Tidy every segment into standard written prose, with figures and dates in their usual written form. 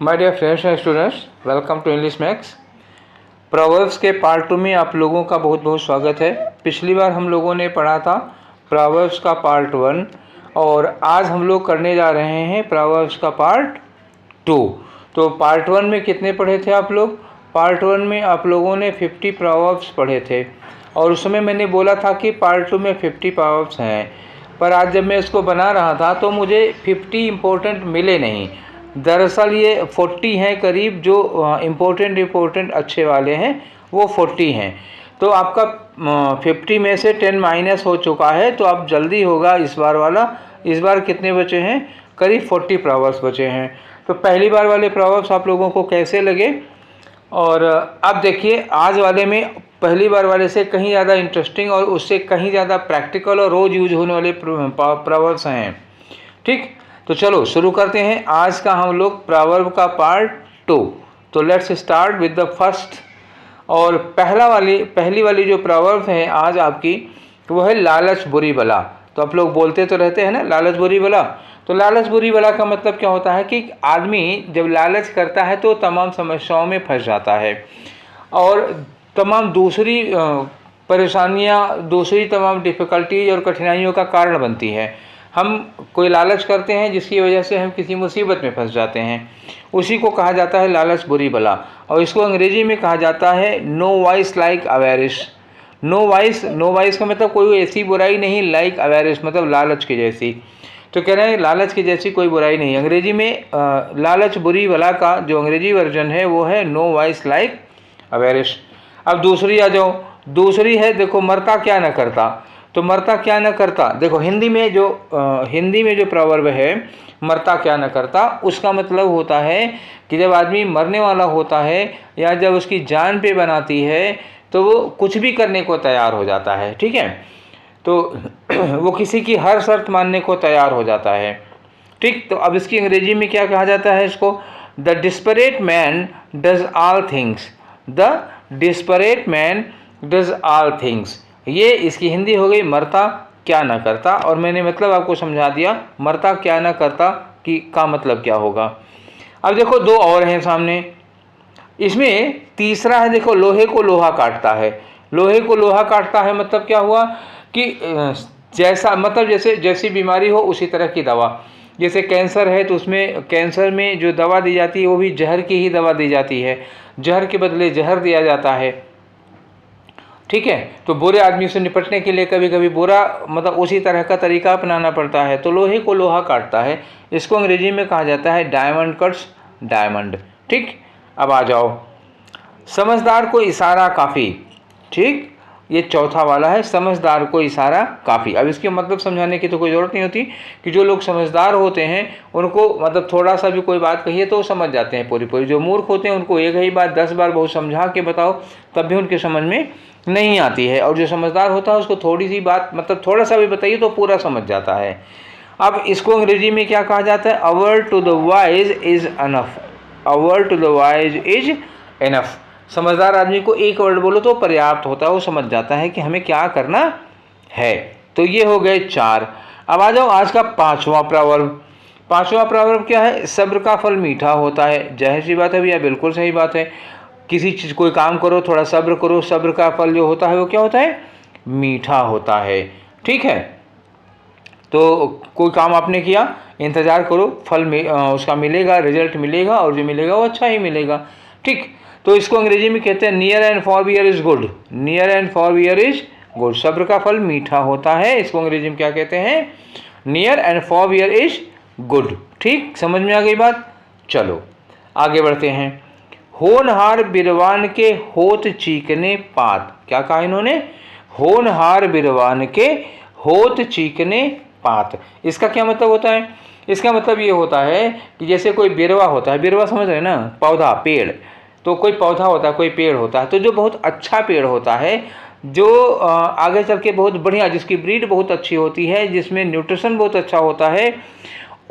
My dear friends and students, welcome to English Max. Proverbs के part 2 में आप लोगों का बहुत बहुत स्वागत है। पिछली बार हम लोगों ने पढ़ा था प्रोवर्ब्स का पार्ट 1 और आज हम लोग करने जा रहे हैं प्रोवर्ब्स का पार्ट 2। तो पार्ट 1 में कितने पढ़े थे आप लोग? पार्ट 1 में आप लोगों ने 50 प्रोवर्ब्स पढ़े थे और उसमें मैंने बोला था कि पार्ट 2 में 50 प्रोवर्ब्स हैं, पर आज जब मैं इसको बना रहा था तो मुझे 50 इम्पोर्टेंट मिले नहीं। दरअसल ये 40 हैं करीब, जो इम्पोर्टेंट अच्छे वाले हैं वो 40 हैं। तो आपका 50 में से 10 माइनस हो चुका है, तो अब जल्दी होगा इस बार वाला। इस बार कितने बचे हैं? करीब 40 प्रोवर्ब्स बचे हैं। तो पहली बार वाले प्रोवर्ब्स आप लोगों को कैसे लगे? और अब देखिए, आज वाले में पहली बार वाले से कहीं ज़्यादा इंटरेस्टिंग और उससे कहीं ज़्यादा प्रैक्टिकल और रोज़ यूज होने वाले प्रोवर्ब्स हैं। ठीक, तो चलो शुरू करते हैं आज का हम लोग प्रोवर्ब का पार्ट 2। तो let's start with the first. और पहली वाली जो प्रोवर्ब है आज आपकी, वो है लालच बुरी बला। तो आप लोग बोलते तो रहते हैं ना, लालच बुरी बला। तो लालच बुरी बला का मतलब क्या होता है कि आदमी जब लालच करता है तो तमाम समस्याओं में फंस जाता है और तमाम दूसरी परेशानियां, दूसरी तमाम डिफ़िकल्टीज और कठिनाइयों का कारण बनती है। हम कोई लालच करते हैं जिसकी वजह से हम किसी मुसीबत में फंस जाते हैं, उसी को कहा जाता है लालच बुरी बला। और इसको अंग्रेजी में कहा जाता है no vice like avarice. No vice का मतलब कोई ऐसी बुराई नहीं, लाइक अवेरिश मतलब लालच की जैसी। तो कह रहे हैं लालच की जैसी कोई बुराई नहीं। अंग्रेजी में लालच बुरी बला का जो अंग्रेजी वर्जन है वो है नो वाइस लाइक अवेरिश। अब दूसरी आ जाओ। दूसरी है, देखो, मरता क्या न करता। तो मरता क्या न करता, देखो हिंदी में जो प्रोवर्ब है मरता क्या न करता, उसका मतलब होता है कि जब आदमी मरने वाला होता है या जब उसकी जान पे बनाती है तो वो कुछ भी करने को तैयार हो जाता है। ठीक है, तो वो किसी की हर शर्त मानने को तैयार हो जाता है। ठीक, तो अब इसकी अंग्रेजी में क्या कहा जाता है इसको? The desperate man does all things. The desperate man does all things, ये इसकी हिंदी हो गई मरता क्या ना करता। और मैंने मतलब आपको समझा दिया मरता क्या ना करता कि का मतलब क्या होगा। अब देखो दो और हैं सामने। इसमें तीसरा है, देखो, लोहे को लोहा काटता है। लोहे को लोहा काटता है मतलब क्या हुआ कि जैसा मतलब जैसी बीमारी हो उसी तरह की दवा। जैसे कैंसर है तो उसमें कैंसर में जो दवा दी जाती है वो भी जहर की ही दवा दी जाती है, जहर के बदले जहर दिया जाता है। ठीक है, तो बुरे आदमी से निपटने के लिए कभी कभी बुरा मतलब उसी तरह का तरीका अपनाना पड़ता है। तो लोहे को लोहा काटता है, इसको अंग्रेजी में कहा जाता है डायमंड कट्स डायमंड। ठीक, अब आ जाओ, समझदार को इशारा काफ़ी। ठीक, ये चौथा वाला है, समझदार को इशारा काफ़ी। अब इसके मतलब समझाने की तो कोई ज़रूरत नहीं होती कि जो लोग समझदार होते हैं उनको मतलब थोड़ा सा भी कोई बात कहिए तो वो समझ जाते हैं पूरी। जो मूर्ख होते हैं उनको एक ही बात 10 बार बहुत समझा के बताओ तब भी उनके समझ में नहीं आती है, और जो समझदार होता है उसको थोड़ी सी बात मतलब थोड़ा सा भी बताइए तो पूरा समझ जाता है। अब इसको अंग्रेजी में क्या कहा जाता है? A word to the wise is enough. A word to the wise is enough. समझदार आदमी को एक वर्ड बोलो तो पर्याप्त होता है, वो समझ जाता है कि हमें क्या करना है। तो ये हो गए 4। अब आ जाओ आज का 5वां प्रोवर्ब। 5वां प्रोवर्ब क्या है? सब्र का फल मीठा होता है। जाहिर सी बात है भैया, बिल्कुल सही बात है। किसी चीज़ कोई काम करो, थोड़ा सब्र करो, सब्र का फल जो होता है वो क्या होता है? मीठा होता है। ठीक है, तो कोई काम आपने किया, इंतज़ार करो, फल में उसका मिलेगा, रिजल्ट मिलेगा और जो मिलेगा वो अच्छा ही मिलेगा। ठीक, तो इसको अंग्रेजी में कहते हैं near and forbear is good. Near and forbear is good, सब्र का फल मीठा होता है। इसको अंग्रेजी में क्या कहते हैं? Near and forbear is good. ठीक, समझ में आ गई बात? चलो आगे बढ़ते हैं। होनहार बिरवान के होत चीकने पात। क्या कहा इन्होंने? होनहार बिरवान के होत चीकने पात। इसका क्या मतलब होता है? इसका मतलब ये होता है कि जैसे कोई बिरवा होता है, बिरवा समझ रहे हैं ना, पौधा, पेड़। तो कोई पौधा होता है, कोई पेड़ होता है, तो जो बहुत अच्छा पेड़ होता है, जो आगे चल के बहुत बढ़िया, जिसकी ब्रीड बहुत अच्छी होती है, जिसमें न्यूट्रिशन बहुत अच्छा होता है,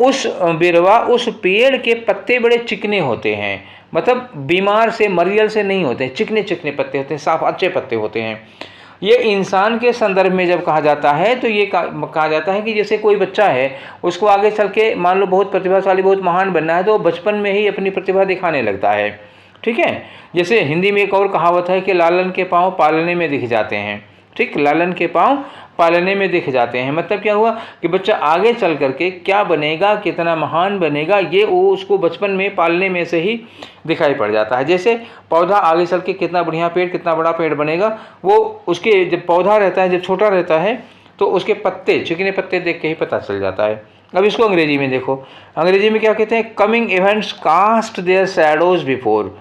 उस बिरवा, उस पेड़ के पत्ते बड़े चिकने होते हैं। मतलब बीमार से, मरियल से नहीं होते हैं, चिकने चिकने पत्ते होते हैं, साफ अच्छे पत्ते होते हैं। ये इंसान के संदर्भ में जब कहा जाता है तो ये कहा जाता है कि जैसे कोई बच्चा है, उसको आगे चल के मान लो बहुत प्रतिभाशाली, बहुत महान बनना है, तो बचपन में ही अपनी प्रतिभा दिखाने लगता है। ठीक है, जैसे हिंदी में एक और कहावत है कि लालन के पाँव पालने में दिख जाते हैं। ठीक, लालन के पाँव पालने में दिख जाते हैं। मतलब क्या हुआ कि बच्चा आगे चल करके क्या बनेगा, कितना महान बनेगा, ये वो उसको बचपन में पालने में से ही दिखाई पड़ जाता है। जैसे पौधा आगे चल के कितना बढ़िया पेड़, कितना बड़ा पेड़ बनेगा, वो उसके जब पौधा रहता है, जब छोटा रहता है तो उसके पत्ते, चिकने पत्ते देख के ही पता चल जाता है। अब इसको अंग्रेजी में देखो, अंग्रेजी में क्या कहते हैं, coming events cast their shadows before.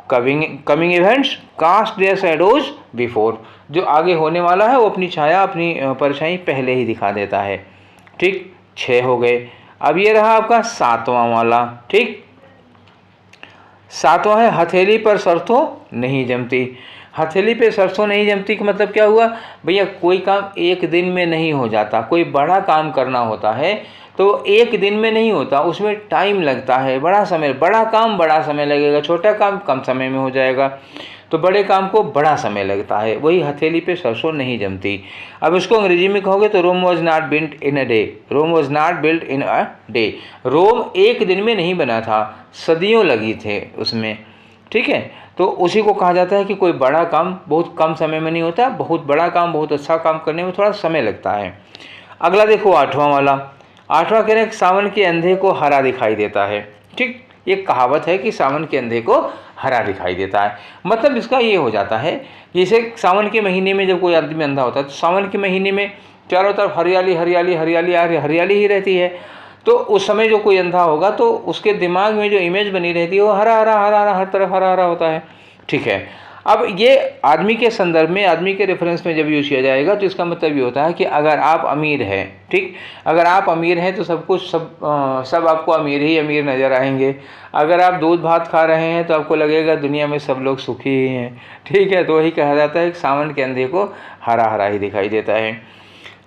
Coming events cast their shadows before, जो आगे होने वाला है वो अपनी छाया, अपनी परछाई पहले ही दिखा देता है। ठीक, 6 हो गए। अब ये रहा आपका 7वां वाला। ठीक, 7वां है हथेली पर सरसों नहीं जमती। हथेली पे सरसों नहीं जमती का मतलब क्या हुआ भैया, कोई काम एक दिन में नहीं हो जाता। कोई बड़ा काम करना होता है तो एक दिन में नहीं होता, उसमें टाइम लगता है, बड़ा समय, बड़ा काम बड़ा समय लगेगा, छोटा काम कम समय में हो जाएगा। तो बड़े काम को बड़ा समय लगता है, वही हथेली पे सरसों नहीं जमती। अब इसको अंग्रेजी में कहोगे तो Rome was not built in a day. Rome was not built in a day. Rome एक दिन में नहीं बना था, सदियों लगी थे उसमें। ठीक है, तो उसी को कहा जाता है कि कोई बड़ा काम बहुत कम समय में नहीं होता, बहुत बड़ा काम, बहुत अच्छा काम करने में थोड़ा समय लगता है। अगला देखो 8वां वाला। 8वां कह रहे हैं सावन के अंधे को हरा दिखाई देता है। ठीक, ये कहावत है कि सावन के अंधे को हरा दिखाई देता है। मतलब इसका ये हो जाता है, जैसे सावन के महीने में जब कोई आदमी अंधा होता है तो सावन के महीने में चारों तरफ हरियाली हरियाली हरियाली हरियाली ही रहती है। तो उस समय जो कोई अंधा होगा तो उसके दिमाग में जो इमेज बनी रहती है वो हरा हरा हरा हरा, हर तरफ हरा हरा होता है। ठीक है, अब ये आदमी के संदर्भ में, आदमी के रेफरेंस में जब यूज़ किया जाएगा तो इसका मतलब ये होता है कि अगर आप अमीर हैं, ठीक, अगर आप अमीर हैं तो सब कुछ सब आपको अमीर ही अमीर नज़र आएंगे। अगर आप दूध भात खा रहे हैं तो आपको लगेगा दुनिया में सब लोग सुखी ही हैं। ठीक है, तो वही कहा जाता है कि सावन के अंधे को हरा हरा ही दिखाई देता है।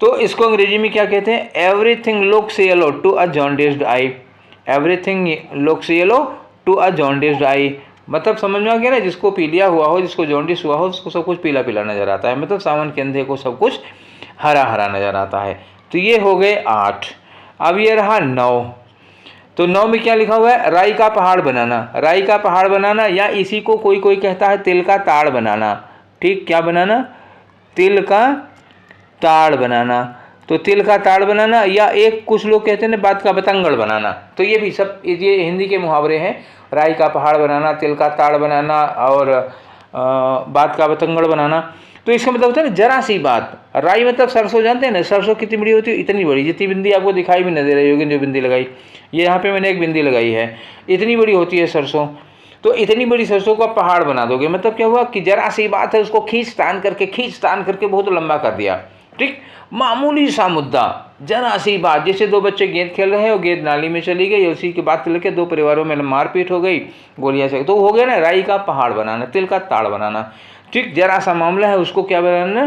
तो इसको अंग्रेजी में क्या कहते हैं, everything looks yellow to a jaundiced eye. Everything looks yellow to a jaundiced eye, मतलब समझ में आ गया ना, जिसको पीलिया हुआ हो, जिसको जॉन्डिस हुआ हो, उसको सब कुछ पीला पीला नज़र आता है। मतलब सावन के अंधे को सब कुछ हरा हरा नज़र आता है। तो ये हो गए 8। अब ये रहा 9। तो 9 में क्या लिखा हुआ है, राई का पहाड़ बनाना। राई का पहाड़ बनाना, या इसी को कोई कोई कहता है तिल का ताड़ बनाना। ठीक, क्या बनाना, तिल का ताड़ बनाना। तो तिल का ताड़ बनाना, या एक कुछ लोग कहते हैं ना बात का बतंगड़ बनाना। तो ये भी सब ये हिंदी के मुहावरे हैं, राई का पहाड़ बनाना, तिल का ताड़ बनाना और बात का बतंगड़ बनाना। तो इसका मतलब होता है ना जरा सी बात। राई मतलब सरसों, जानते हैं ना, सरसों कितनी बड़ी होती है, इतनी बड़ी, जितनी बिंदी आपको दिखाई भी न दे रही होगी जो बिंदी लगाई, ये यहाँ पे मैंने एक बिंदी लगाई है, इतनी बड़ी होती है सरसों। तो इतनी बड़ी सरसों का पहाड़ बना दोगे, मतलब क्या हुआ कि जरा सी बात है उसको खींच तान करके बहुत लंबा कर दिया। ठीक, मामूली सा मुद्दा, जरा सी बात, जैसे 2 बच्चे गेंद खेल रहे हैं और गेंद नाली में चली गई, उसी की बात लेके 2 परिवारों में मारपीट हो गई, गोलियां से, तो हो गया ना राई का पहाड़ बनाना, तिल का ताड़ बनाना। ठीक, जरा सा मामला है उसको क्या बनाना,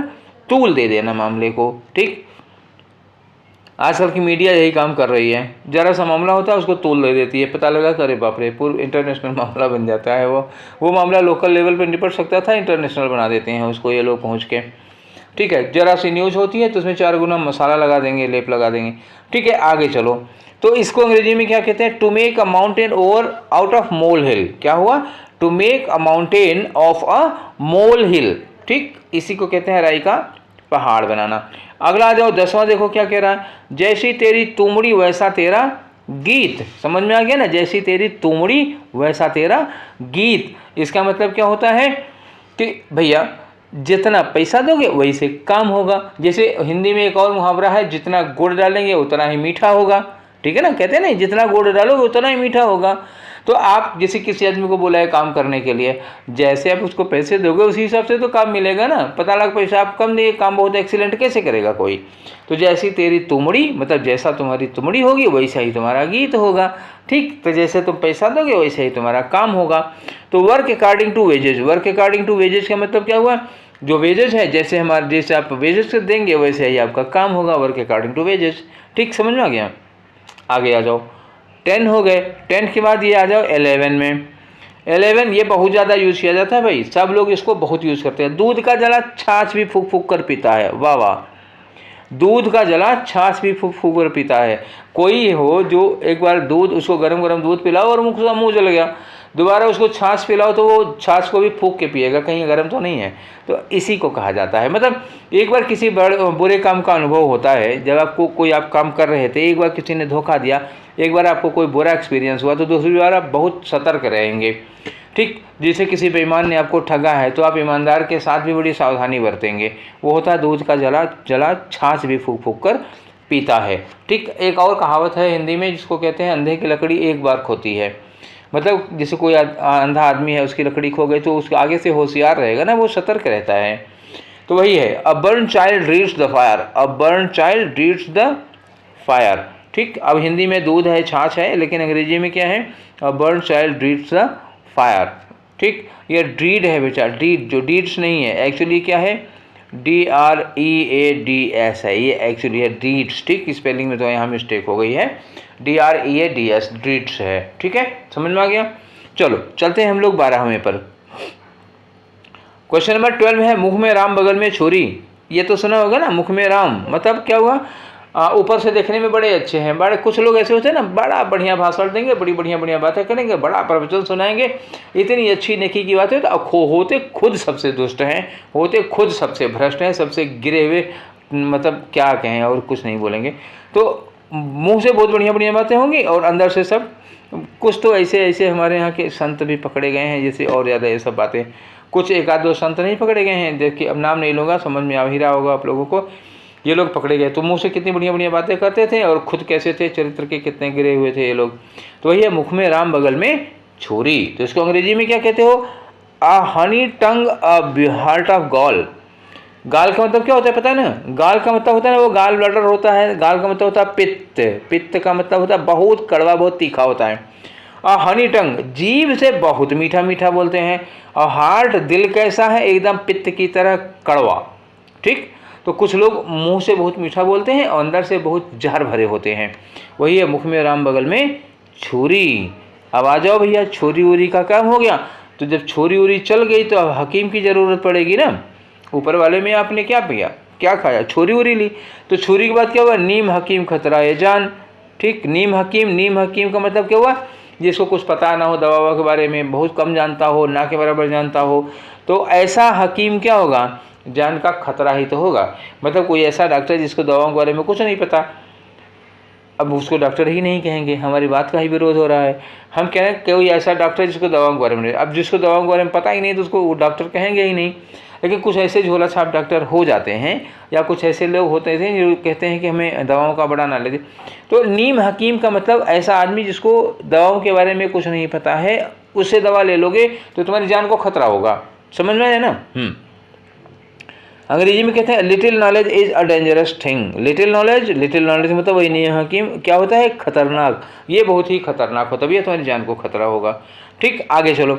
तूल दे देना मामले को। ठीक, आजकल की मीडिया यही काम कर रही है, जरा सा मामला होता है उसको तूल दे देती है, पता लगा करे बाप रे पूरा इंटरनेशनल मामला बन जाता है। वो मामला लोकल लेवल पर निपट सकता था, इंटरनेशनल बना देते हैं उसको ये लोग पहुँच के। ठीक है, जरा सी न्यूज़ होती है तो उसमें 4 गुना मसाला लगा देंगे, लेप लगा देंगे। ठीक है, आगे चलो। तो इसको अंग्रेजी में क्या कहते हैं, to make a mountain over out of mole hill. क्या हुआ, to make a mountain of a mole hill. ठीक, इसी को कहते हैं राई का पहाड़ बनाना। अगला आ जाओ 10वां, देखो क्या कह रहा है, जैसी तेरी तुमड़ी वैसा तेरा गीत। समझ में आ गया ना, जैसी तेरी तुमड़ी वैसा तेरा गीत। इसका मतलब क्या होता है कि भैया जितना पैसा दोगे वही से काम होगा। जैसे हिंदी में एक और मुहावरा है, जितना गुड़ डालेंगे उतना ही मीठा होगा। ठीक है ना, कहते हैं ना जितना गुड़ डालोगे उतना ही मीठा होगा। तो आप जैसे किसी आदमी को बोला है काम करने के लिए, जैसे आप उसको पैसे दोगे उसी हिसाब से तो काम मिलेगा ना। पता लगा पैसा आप कम दिए, काम बहुत एक्सीलेंट कैसे करेगा कोई। तो जैसी तेरी तुमड़ी, मतलब जैसा तुम्हारी तुमड़ी होगी वैसा ही तुम्हारा गीत होगा। ठीक, तो जैसे तुम पैसा दोगे वैसे ही तुम्हारा काम होगा। तो work according to wages. Work according to wages का मतलब क्या हुआ, जो वेजेज है, जैसे आप वेजेज देंगे वैसे ही आपका काम होगा, वर्क अकॉर्डिंग टू वेजेज। ठीक, समझ में आ गया। आगे आ जाओ, 10 हो गए। 10 के बाद ये आ जाओ 11 में। 11 ये बहुत ज़्यादा यूज़ किया जाता है भाई, सब लोग इसको बहुत यूज़ करते हैं। दूध का जला छाछ भी फूक फूक कर पीता है, वाह वाह। दूध का जला छाछ भी फूक फूक कर पीता है। कोई हो जो एक बार दूध, उसको गरम गरम दूध पिलाओ और मुँह जल गया, दोबारा उसको छाछ पिलाओ तो वो छाछ को भी फूक के पिएगा, कहीं गर्म तो नहीं है। तो इसी को कहा जाता है, मतलब एक बार किसी बुरे काम का अनुभव होता है, जब आपको कोई आप काम कर रहे थे, एक बार किसी ने धोखा दिया, एक बार आपको कोई बुरा एक्सपीरियंस हुआ, तो दूसरी बार आप बहुत सतर्क रहेंगे। ठीक, जैसे किसी बेईमान ने आपको ठगा है तो आप ईमानदार के साथ भी बड़ी सावधानी बरतेंगे। वो होता है दूध का जला छाछ भी फूक फूक कर पीता है। ठीक, एक और कहावत है हिंदी में जिसको कहते हैं अंधे की लकड़ी एक बार खोती है। मतलब जैसे कोई अंधा आदमी है, उसकी लकड़ी खो गई तो उसके आगे से होशियार रहेगा ना, वो सतर्क रहता है। तो वही है, a burn child reads the fire, a burn child reads the fire. ठीक, अब हिंदी में दूध है, छाछ है, लेकिन अंग्रेजी में क्या है, a burn child reads the fire. ठीक, ये ड्रीड है बेटा, डीड, जो डीड्स नहीं है, एक्चुअली क्या है, DREADS है, ये एक्चुअली है डीड्स। ठीक, स्पेलिंग में तो यहाँ मिस्टेक हो गई है, DREADS ड्रीड्स है। ठीक है, समझ में आ गया। चलो चलते हैं हम लोग 12वें पर। क्वेश्चन नंबर 12 है, मुख में राम बगल में छोरी। ये तो सुना होगा ना, मुख में राम मतलब क्या हुआ, ऊपर से देखने में बड़े अच्छे हैं, बड़े कुछ लोग ऐसे होते हैं ना, बड़ा बढ़िया भाषण देंगे, बड़ी बढ़िया बातें करेंगे, बड़ा प्रवचन सुनाएंगे, इतनी अच्छी नेकी की बात है, तो होते खुद सबसे दुष्ट हैं, होते खुद सबसे भ्रष्ट हैं, सबसे गिरे हुए, मतलब क्या कहें और कुछ नहीं बोलेंगे। तो मुंह से बहुत बढ़िया बातें होंगी और अंदर से सब कुछ तो ऐसे हमारे यहाँ के संत भी पकड़े गए हैं, जैसे और ज़्यादा ये सब बातें, कुछ एक आध दो संत नहीं पकड़े गए हैं, देखिए अब नाम नहीं लूँगा, समझ में आ ही रहा होगा आप लोगों को। ये लोग पकड़े गए तो मुंह से कितनी बढ़िया बातें करते थे और खुद कैसे थे, चरित्र के कितने गिरे हुए थे ये लोग। तो वही है, मुख में राम बगल में छुरी। तो इसको अंग्रेजी में क्या कहते हो, अ हनी टंग अ हार्ट ऑफ गॉल। गाल का मतलब क्या होता है पता है ना, गाल का मतलब होता है ना, वो गाल ब्लडर होता है, गाल का मतलब होता है पित्त, पित्त का मतलब होता है बहुत कड़वा, बहुत तीखा होता है। और हनी टंग, जीभ से बहुत मीठा बोलते हैं, और हार्ट, दिल कैसा है, एकदम पित्त की तरह कड़वा। ठीक, तो कुछ लोग मुंह से बहुत मीठा बोलते हैं और अंदर से बहुत जहर भरे होते हैं। वही है, मुख में राम बगल में छुरी। अब आ जाओ भैया, छोरी उरी का काम हो गया। तो जब छोरी उरी चल गई तो अब हकीम की ज़रूरत पड़ेगी ना। ऊपर वाले में आपने क्या पिया, क्या खाया, छोरी उरी ली, तो छोरी के बाद क्या हुआ, नीम हकीम खतरा जान। ठीक, नीम हकीम का मतलब क्या हुआ, जिसको कुछ पता ना हो दवा के बारे में, बहुत कम जानता हो, ना के बराबर जानता हो, तो ऐसा हकीम क्या होगा, जान का खतरा ही तो होगा। मतलब कोई ऐसा डॉक्टर जिसको दवाओं के बारे में कुछ नहीं पता, अब उसको डॉक्टर ही नहीं कहेंगे, हमारी बात का ही विरोध हो रहा है। हम कह रहे हैं कोई ऐसा डॉक्टर जिसको दवाओं के बारे में नहीं, अब जिसको दवाओं के बारे में पता ही नहीं तो उसको वो डॉक्टर कहेंगे ही नहीं। लेकिन कुछ ऐसे झोला छाप डॉक्टर हो जाते हैं, या कुछ ऐसे लोग होते हैं जो कहते हैं कि हमें दवाओं का बड़ा नॉलेज। तो नीम हकीम का मतलब ऐसा आदमी जिसको दवाओं के बारे में कुछ नहीं पता है, उससे दवा ले लोगे तो तुम्हारी जान को खतरा होगा। समझ में आया ना। अंग्रेजी में कहते हैं little knowledge is a dangerous thing. Little knowledge मतलब वही नीम हकीम क्या होता है, खतरनाक, ये बहुत ही खतरनाक होता है, ये तुम्हारी जान को खतरा होगा। ठीक, आगे चलो।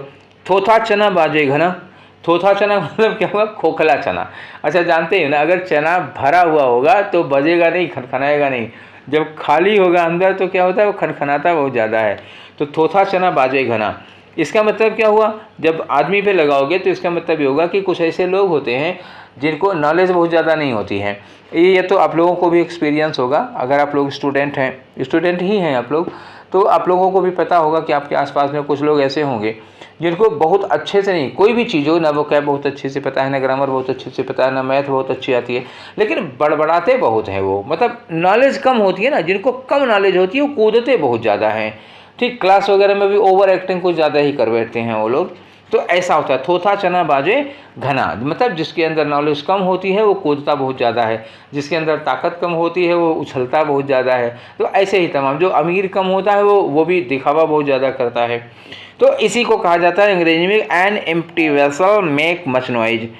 थोथा चना बाजे घना। थोथा चना मतलब क्या होगा, खोखला चना। अच्छा, जानते हैं ना, अगर चना भरा हुआ होगा तो बजेगा नहीं, खनखनाएगा नहीं, जब खाली होगा अंदर तो क्या होता है, वो खनखनाता बहुत ज़्यादा है। तो थोथा चना बाजे घना, इसका मतलब क्या हुआ, जब आदमी पे लगाओगे तो इसका मतलब ये होगा कि कुछ ऐसे लोग होते हैं जिनको नॉलेज बहुत ज़्यादा नहीं होती है। ये तो आप लोगों को भी एक्सपीरियंस होगा, अगर आप लोग स्टूडेंट ही हैं आप लोग, तो आप लोगों को भी पता होगा कि आपके आसपास में कुछ लोग ऐसे होंगे जिनको बहुत अच्छे से नहीं, कोई भी चीज़ हो ना, वो क्या बहुत अच्छे से पता है ना, ग्रामर बहुत अच्छे से पता है ना, मैथ बहुत अच्छी आती है, लेकिन बड़बड़ाते बहुत हैं वो, मतलब नॉलेज कम होती है ना, जिनको कम नॉलेज होती है वो कूदते बहुत ज़्यादा हैं। ठीक, क्लास वगैरह में भी ओवर एक्टिंग कुछ ज़्यादा ही कर बैठते हैं वो लोग। तो ऐसा होता है, थोथा चना बाजे घना, मतलब जिसके अंदर नॉलेज कम होती है वो कूदता बहुत ज़्यादा है, जिसके अंदर ताकत कम होती है वो उछलता बहुत ज़्यादा है। तो ऐसे ही तमाम, जो अमीर कम होता है वो भी दिखावा बहुत ज़्यादा करता है। तो इसी को कहा जाता है अंग्रेजी में an empty vessel make much noise.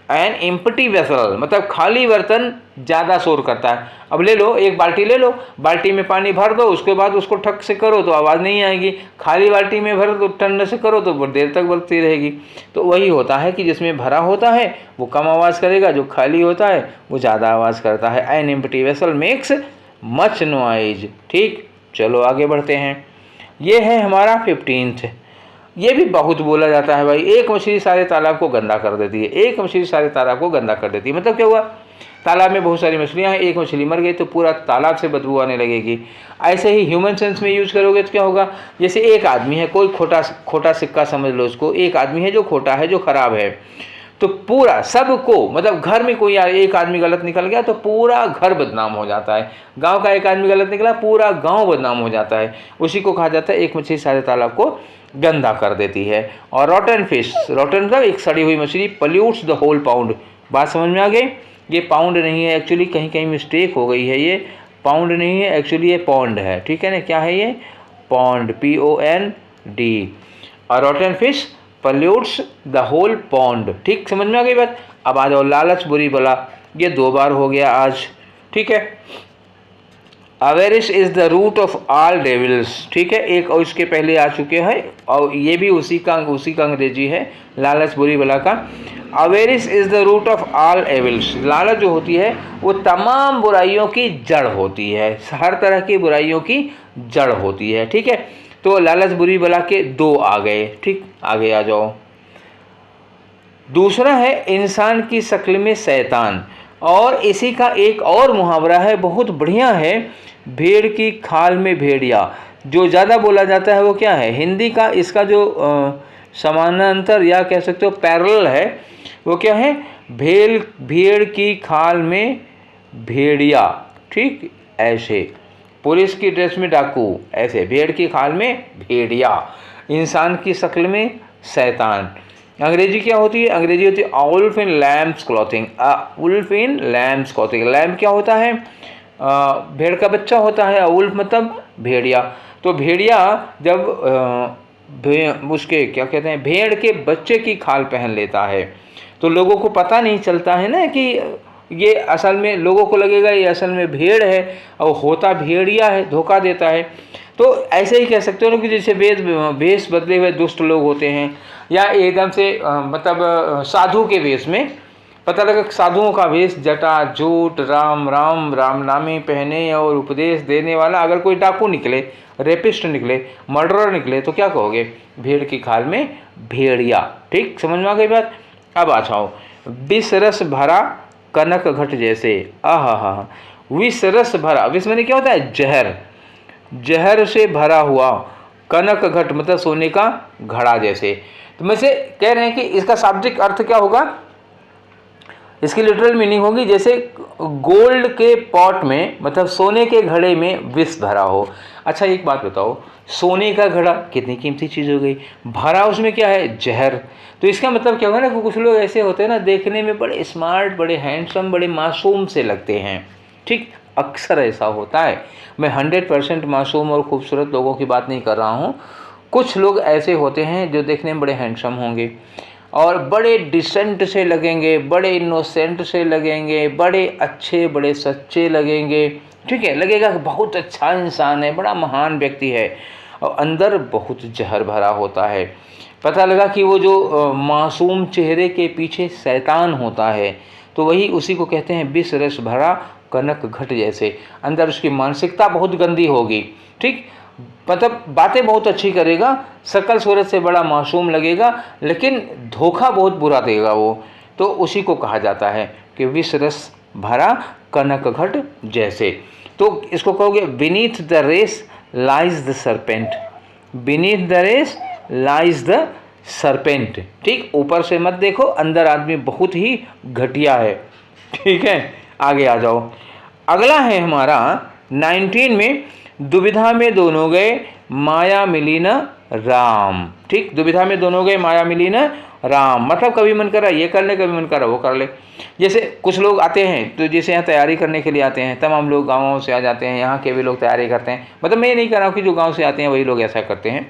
An empty vessel मतलब खाली बर्तन ज़्यादा शोर करता है। अब ले लो, एक बाल्टी ले लो, बाल्टी में पानी भर दो, उसके बाद उसको ठक से करो तो आवाज़ नहीं आएगी। खाली बाल्टी में भर दो, ठंडे से करो तो देर तक बजती रहेगी। तो वही होता है कि जिसमें भरा होता है वो कम आवाज़ करेगा, जो खाली होता है वो ज़्यादा आवाज़ करता है। An empty vessel makes much noise. ठीक, चलो आगे बढ़ते हैं। ये है हमारा 15th। ये भी बहुत बोला जाता है भाई, एक मछली सारे तालाब को गंदा कर देती है, एक मछली सारे तालाब को गंदा कर देती है। मतलब क्या हुआ, तालाब में बहुत सारी मछलियाँ हैं, एक मछली मर गई तो पूरा तालाब से बदबू आने लगेगी। ऐसे ही ह्यूमन सेंस में यूज करोगे तो क्या होगा, जैसे एक आदमी है, कोई खोटा सिक्का समझ लो उसको, एक आदमी है जो खोटा है, जो खराब है, तो पूरा सबको, मतलब घर में कोई एक आदमी गलत निकल गया तो पूरा घर बदनाम हो जाता है, गांव का एक आदमी गलत निकला पूरा गांव बदनाम हो जाता है। उसी को कहा जाता है एक मछली सारे तालाब को गंदा कर देती है। और रॉटन फिश, रॉटन मतलब एक सड़ी हुई मछली, पल्यूट्स द होल पाउंड। बात समझ में आ गई, ये पाउंड नहीं है एक्चुअली, कहीं कहीं मिस्टेक हो गई है, ये पाउंड नहीं है एक्चुअली, ये पॉन्ड है, ठीक है ना। क्या है ये, पॉन्ड, POND। और rotten fish pollutes the whole pond, ठीक, समझ में आ गई बात। अब आ जाओ लालच बुरी बला, ये 2 बार हो गया आज, ठीक है। Avarice is the root of all devils, ठीक है, एक और इसके पहले आ चुके हैं और ये भी उसी का अंग्रेजी है, लालच बुरी बला का। Avarice is the root of all evils, लालच जो होती है वो तमाम बुराइयों की जड़ होती है, हर तरह की बुराइयों की जड़ होती है, ठीक है। तो लालच बुरी बला के 2 आ गए, ठीक, आगे आ जाओ। दूसरा है इंसान की शक्ल में शैतान, और इसी का एक और मुहावरा है, बहुत बढ़िया है, भेड़ की खाल में भेड़िया। जो ज़्यादा बोला जाता है वो क्या है, हिंदी का इसका जो समानांतर या कह सकते हो पैरेलल है, वो क्या है, भेड़ की खाल में भेड़िया, ठीक, ऐसे पुलिस की ड्रेस में डाकू, ऐसे भेड़ की खाल में भेड़िया, इंसान की शक्ल में शैतान। अंग्रेजी क्या होती है, अंग्रेजी होती है वुल्फ इन लैम्स क्लॉथिंग, वुल्फ इन लैम्स क्लॉथिंग। लैम्प क्या होता है, भेड़ का बच्चा होता है, वुल्फ मतलब भेड़िया। तो भेड़िया जब उसके क्या कहते हैं, भेड़ के बच्चे की खाल पहन लेता है तो लोगों को पता नहीं चलता है ना कि ये असल में, लोगों को लगेगा ये असल में भेड़ है और होता भेड़िया है, धोखा देता है। तो ऐसे ही कह सकते हो कि जैसे भेष बदले हुए दुष्ट लोग होते हैं, या एकदम से मतलब साधु के वेश में, पता लगा साधुओं का वेश, जटा जूट राम राम राम नामी पहने और उपदेश देने वाला अगर कोई डाकू निकले, रेपिस्ट निकले, मर्डरर निकले, तो क्या कहोगे, भेड़ की खाल में भेड़िया, ठीक, समझ में आ गई बात। अब आ जाओ, विष रस भरा कनक घट जैसे, आहा, विष रस भरा, विष मैंने क्या होता है, जहर, जहर से भरा हुआ, कनक घट मतलब सोने का घड़ा जैसे। तो मैं से कह रहे हैं कि इसका शाब्दिक अर्थ क्या होगा, इसकी लिटरल मीनिंग होगी जैसे गोल्ड के पॉट में, मतलब सोने के घड़े में विष भरा हो। अच्छा एक बात बताओ, सोने का घड़ा कितनी कीमती चीज़ हो गई, भरा उसमें क्या है, जहर। तो इसका मतलब क्या होगा ना कि कुछ लोग ऐसे होते हैं ना, देखने में बड़े स्मार्ट, बड़े हैंडसम, बड़े मासूम से लगते हैं, ठीक, अक्सर ऐसा होता है। मैं 100% मासूम और खूबसूरत लोगों की बात नहीं कर रहा हूँ, कुछ लोग ऐसे होते हैं जो देखने में बड़े हैंडसम होंगे और बड़े डिसेंट से लगेंगे, बड़े इनोसेंट से लगेंगे, बड़े अच्छे, बड़े सच्चे लगेंगे, ठीक है, लगेगा कि बहुत अच्छा इंसान है, बड़ा महान व्यक्ति है, और अंदर बहुत जहर भरा होता है। पता लगा कि वो जो मासूम चेहरे के पीछे शैतान होता है, तो वही उसी को कहते हैं विष रस भरा कनक घट जैसे। अंदर उसकी मानसिकता बहुत गंदी होगी, ठीक, मतलब बातें बहुत अच्छी करेगा, शकल सूरत से बड़ा मासूम लगेगा, लेकिन धोखा बहुत बुरा देगा वो, तो उसी को कहा जाता है कि विष रस भरा कनक घट जैसे। तो इसको कहोगे beneath the rose lies the serpent, beneath the rose lies the serpent, ठीक, ऊपर से मत देखो, अंदर आदमी बहुत ही घटिया है, ठीक है। आगे आ जाओ, अगला है हमारा 19 में, दुविधा में दोनों गए माया मिली न राम, ठीक, दुविधा में दोनों गए माया मिली न राम, मतलब कभी मन करा ये कर ले, कभी मन करा वो कर ले। जैसे कुछ लोग आते हैं, तो जैसे यहाँ तैयारी करने के लिए आते हैं, तमाम लोग गाँवों से आ जाते हैं, यहाँ के भी लोग तैयारी करते हैं, मतलब मैं ये नहीं कह रहा हूँ कि जो गाँव से आते हैं वही लोग ऐसा करते हैं,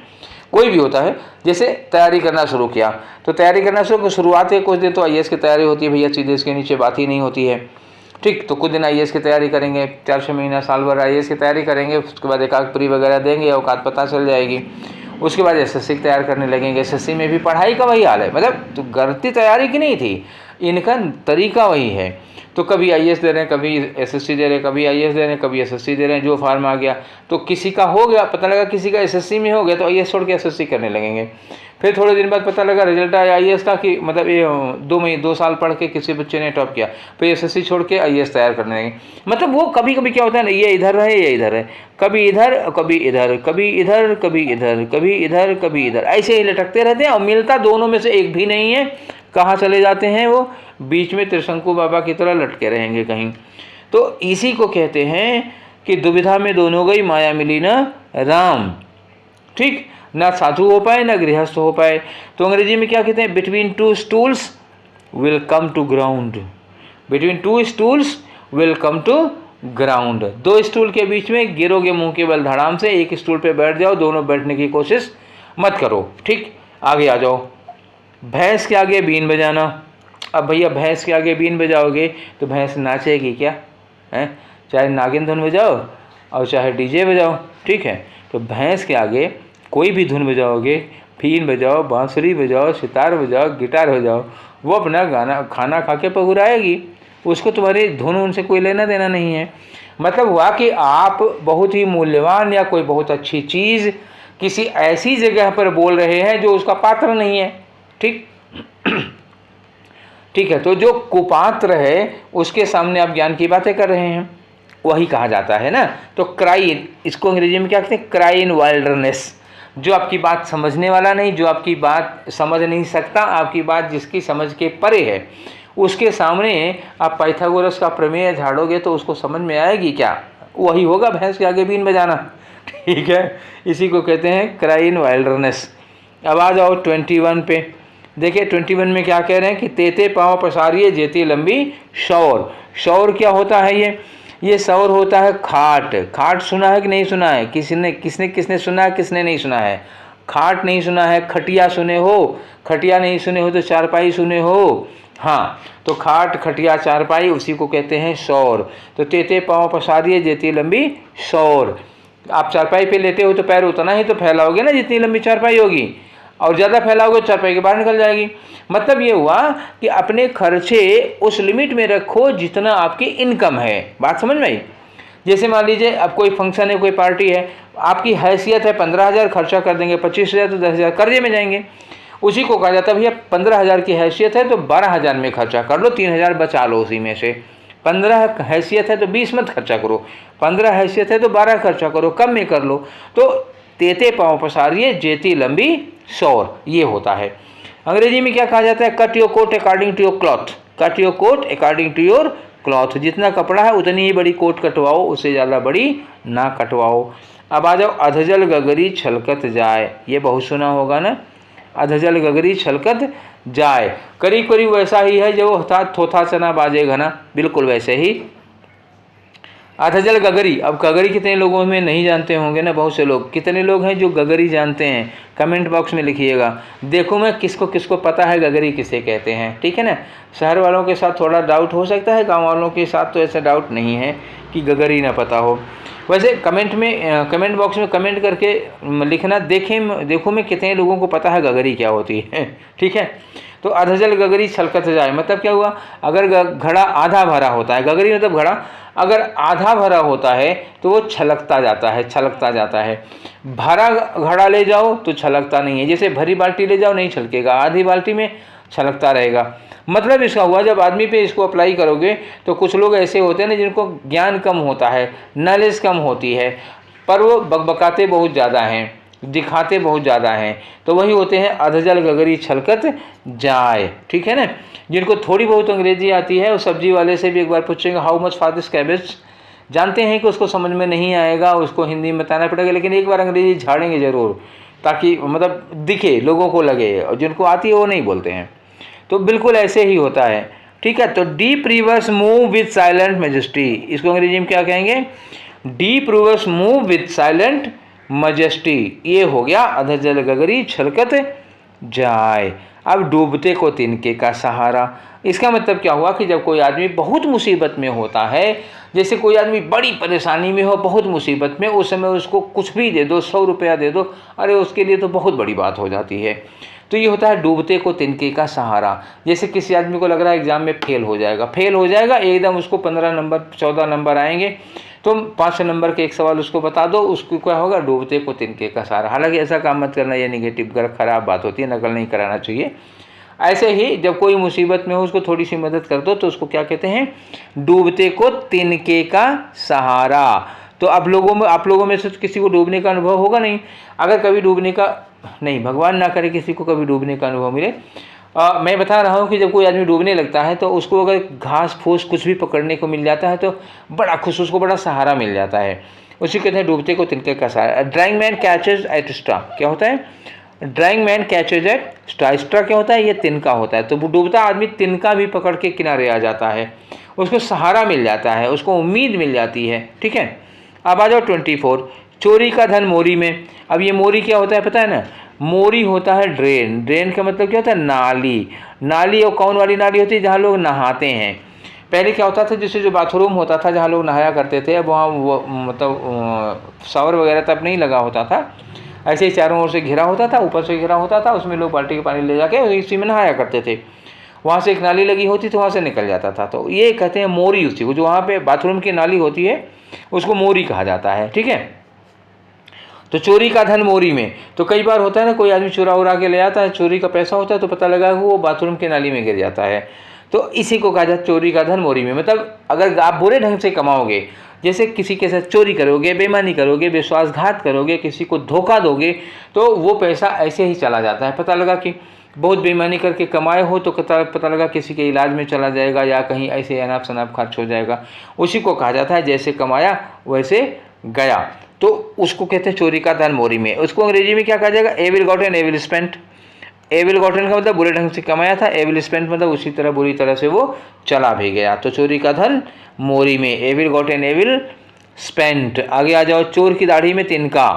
कोई भी होता है। जैसे तैयारी करना शुरू किया, तो तैयारी करना शुरुआत है कुछ दिन तो IAS की तैयारी होती है भैया, सीधे इसके नीचे बात ही नहीं होती है, ठीक, तो कुछ दिन IAS की तैयारी करेंगे, 4-6 महीना साल भर IAS की तैयारी करेंगे, उसके बाद एकाध प्री वगैरह देंगे, औकात पता चल जाएगी, उसके बाद SSC की तैयार करने लगेंगे। SSC में भी पढ़ाई का वही हाल है, मतलब तो गलती तैयारी की नहीं थी, इनका तरीका वही है। तो कभी आईएएस दे रहे हैं, कभी एसएससी दे रहे हैं, कभी आईएएस दे रहे हैं, कभी एसएससी दे रहे हैं, जो फार्म आ गया। तो किसी का हो गया, पता लगा किसी का एसएससी में हो गया तो आईएएस छोड़ के एसएससी करने लगेंगे। फिर थोड़े दिन बाद पता लगा रिजल्ट आया आईएएस का कि मतलब ये 2 साल पढ़ के किसी बच्चे ने टॉप किया, फिर एसएससी छोड़ के आईएएस तैयार करने लगे। मतलब वो कभी कभी क्या होता है ना, ये इधर है, ये इधर है, कभी इधर कभी इधर, कभी इधर कभी इधर, कभी इधर कभी इधर, ऐसे ही लटकते रहते हैं और मिलता दोनों में से एक भी नहीं है। कहाँ चले जाते हैं वो? बीच में त्रिशंकु बाबा की तरह लटके रहेंगे कहीं। तो इसी को कहते हैं कि दुविधा में दोनों गई, माया मिली न राम। ठीक, ना साधु हो पाए ना गृहस्थ हो पाए। तो अंग्रेजी में क्या कहते हैं? Between two stools will come to ground. Between two stools will come to ground. 2 स्टूल के बीच में गिरोगे मुंह के बल धड़ाम से, एक स्टूल पे बैठ जाओ, दोनों बैठने की कोशिश मत करो। ठीक, आगे आ जाओ। भैंस के आगे बीन बजाना। अब भैया भैंस के आगे बीन बजाओगे तो भैंस नाचेगी क्या? हैं, चाहे नागिन धुन बजाओ और चाहे डीजे बजाओ, ठीक है। तो भैंस के आगे कोई भी धुन बजाओगे, बीन बजाओ, बांसुरी बजाओ, सितार बजाओ, गिटार बजाओ, वो अपना गाना खाना खा के पगुराएगी। उसको तुम्हारी धुन उनसे कोई लेना देना नहीं है। मतलब हुआ कि आप बहुत ही मूल्यवान या कोई बहुत अच्छी चीज़ किसी ऐसी जगह पर बोल रहे हैं जो उसका पात्र नहीं है। ठीक ठीक है। तो जो कुपात्र है उसके सामने आप ज्ञान की बातें कर रहे हैं, वही कहा जाता है ना। तो क्राई, इसको अंग्रेजी में क्या कहते हैं? Cry in wilderness. जो आपकी बात समझने वाला नहीं, जो आपकी बात समझ नहीं सकता, आपकी बात जिसकी समझ के परे है, उसके सामने आप पाइथागोरस का प्रमेय झाड़ोगे तो उसको समझ में आएगी क्या? वही होगा भैंस के आगे बीन बजाना। ठीक है, इसी को कहते हैं क्राई इन वाइल्डरनेस। अब आ जाओ 21 पे। देखिए 21 में क्या कह रहे हैं कि तेते पाँव पसारिए जेती लंबी शौर। शौर क्या होता है? ये शौर होता है खाट। खाट सुना है कि नहीं सुना है? किसने सुना है, किसने नहीं सुना है? खाट नहीं सुना है, खटिया सुने हो? खटिया नहीं सुने हो तो चारपाई सुने हो? हाँ, तो खाट, खटिया, चारपाई, उसी को कहते हैं शौर। तो तेते पाँव पसारिए जेती लंबी शौर। आप चारपाई पे लेटे हो तो पैर उतना ही तो फैलाओगे ना जितनी लंबी चारपाई होगी, और ज़्यादा फैलाओगे चारपाई के बाहर निकल जाएगी। मतलब ये हुआ कि अपने खर्चे उस लिमिट में रखो जितना आपकी इनकम है। बात समझ में आई? जैसे मान लीजिए अब कोई फंक्शन है, कोई पार्टी है, आपकी हैसियत है 15,000 खर्चा कर देंगे, 25,000 तो 10,000 कर्जे में जाएंगे। उसी को कहा जाता है भैया 15,000 की हैसियत है तो 12,000 में खर्चा कर लो, 3,000 बचा लो उसी में से। 15 हैसियत है तो 20 मत खर्चा करो, 15 हैसियत है तो 12 खर्चा करो, कम में कर लो। तो तेते पाँव पसारिए जेती लंबी शौर, ये होता है। अंग्रेजी में क्या कहा जाता है? Cut your coat according to your cloth. Cut your coat according to your cloth. जितना कपड़ा है उतनी ही बड़ी कोट कटवाओ, उससे ज़्यादा बड़ी ना कटवाओ। अब आ जाओ अधजल गगरी छलकत जाए। ये बहुत सुना होगा ना, अधजल गगरी छलकत जाए। करीब करीब वैसा ही है जो थोथा चना बाजे घना, बिल्कुल वैसे ही अधजल गगरी। अब गगरी कितने लोगों में नहीं जानते होंगे ना, बहुत से लोग। कितने लोग हैं जो गगरी जानते हैं? कमेंट बॉक्स में लिखिएगा। देखो मैं किसको किसको पता है गगरी किसे कहते हैं, ठीक है ना। शहर वालों के साथ थोड़ा डाउट हो सकता है, गांव वालों के साथ तो ऐसा डाउट नहीं है कि गगरी ना पता हो। वैसे कमेंट बॉक्स में कमेंट करके लिखना, देखो मैं कितने लोगों को पता है गगरी क्या होती है, ठीक है। तो अधजल गगरी छलकत जाए मतलब क्या हुआ? अगर घड़ा आधा भरा होता है, गगरी मतलब घड़ा अगर आधा भरा होता है तो वो छलकता जाता है, छलकता जाता है। भरा घड़ा ले जाओ तो छलकता नहीं है, जैसे भरी बाल्टी ले जाओ नहीं छलकेगा, आधी बाल्टी में छलकता रहेगा। मतलब इसका हुआ जब आदमी पे इसको अप्लाई करोगे तो कुछ लोग ऐसे होते हैं ना जिनको ज्ञान कम होता है, नॉलेज कम होती है, पर वो बकबकाते बहुत ज़्यादा हैं, दिखाते बहुत ज़्यादा हैं, तो वही होते हैं अधजल गगरी छलकत जाए, ठीक है ना। जिनको थोड़ी बहुत अंग्रेजी आती है उस सब्जी वाले से भी एक बार पूछेंगे how much for this cabbage, जानते हैं कि उसको समझ में नहीं आएगा, उसको हिंदी में बताना पड़ेगा, लेकिन एक बार अंग्रेजी झाड़ेंगे ज़रूर ताकि मतलब दिखे, लोगों को लगे, और जिनको आती है वो नहीं बोलते हैं। तो बिल्कुल ऐसे ही होता है, ठीक है। तो deep reverse move with silent majesty, इसको अंग्रेजी में क्या कहेंगे? Deep reverse move with silent majesty. ये हो गया अधजल गगरी छलकत जाए। अब डूबते को तिनके का सहारा, इसका मतलब क्या हुआ कि जब कोई आदमी बहुत मुसीबत में होता है, जैसे कोई आदमी बड़ी परेशानी में हो, बहुत मुसीबत में, उस समय उसको कुछ भी दे दो, 100 रुपया दे दो, अरे उसके लिए तो बहुत बड़ी बात हो जाती है। तो ये होता है डूबते को तिनके का सहारा। जैसे किसी आदमी को लग रहा है एग्जाम में फेल हो जाएगा एकदम, उसको 15 नंबर 14 नंबर आएंगे, तुम 5 नंबर के एक सवाल उसको बता दो, उसको क्या होगा, डूबते को तिनके का सहारा। हालांकि ऐसा काम मत करना, ये निगेटिव खराब बात होती है, नकल नहीं कराना चाहिए। ऐसे ही जब कोई मुसीबत में हो उसको थोड़ी सी मदद कर दो तो उसको क्या कहते हैं, डूबते को तिनके का सहारा। तो आप लोगों में से किसी को डूबने का अनुभव होगा नहीं। अगर कभी डूबने का, नहीं भगवान ना करे किसी को कभी डूबने का अनुभव मिले, मैं बता रहा हूँ कि जब कोई आदमी डूबने लगता है तो उसको अगर घास फूस कुछ भी पकड़ने को मिल जाता है तो बड़ा खुश, उसको बड़ा सहारा मिल जाता है। उसी कहते हैं डूबते को तिनके का सहारा। Drowning man catches at straw, क्या होता है, drowning man catches at straw. Straw क्या होता है, ये तिनका होता है। तो वो डूबता आदमी तिनका भी पकड़ के किनारे आ जाता है, उसको सहारा मिल जाता है, उसको उम्मीद मिल जाती है। ठीक है, अब आ जाओ 24, चोरी का धन मोरी में। अब ये मोरी क्या होता है पता है ना, मोरी होता है ड्रेन। ड्रेन का मतलब क्या होता है, नाली। नाली और कौन वाली नाली होती है, जहाँ लोग नहाते हैं। पहले क्या होता था, जैसे जो बाथरूम होता था जहाँ लोग नहाया करते थे, अब वहाँ मतलब शावर वगैरह तब नहीं लगा होता था, ऐसे ही चारों ओर से घिरा होता था, ऊपर से घिरा होता था, उसमें लोग बाल्टी के पानी ले जाके इसी में नहाया करते थे। वहाँ से एक नाली लगी होती तो वहाँ से निकल जाता था। तो ये कहते हैं मोरी, उसी को जो वहाँ पे बाथरूम की नाली होती है उसको मोरी कहा जाता है। ठीक है, तो चोरी का धन मोरी में। तो कई बार होता है ना, कोई आदमी चुरा उरा के ले आता है, चोरी का पैसा होता है तो पता लगा कि वो बाथरूम की नाली में गिर जाता है, तो इसी को कहा जाता है चोरी का धन मोरी में। मतलब अगर आप बुरे ढंग से कमाओगे, जैसे किसी के साथ चोरी करोगे, बेईमानी करोगे, विश्वासघात करोगे, किसी को धोखा दोगे, तो वो पैसा ऐसे ही चला जाता है। पता लगा कि बहुत बेईमानी करके कमाए हो तो पता लगा किसी के इलाज में चला जाएगा या कहीं ऐसे अनाप शनाप खर्च हो जाएगा। उसी को कहा जाता है जैसे कमाया वैसे गया, तो उसको कहते हैं चोरी का धन मोरी में। उसको अंग्रेजी में क्या कहा जाएगा, evil gotten evil spent. Evil gotten का मतलब बुरे ढंग से कमाया था, एविल स्पेंट मतलब उसी तरह बुरी तरह से वो चला भी गया। तो चोरी का धन मोरी में, एविल गॉटन एविल स्पेंट। आगे आ जाओ, चोर की दाढ़ी में तिनका।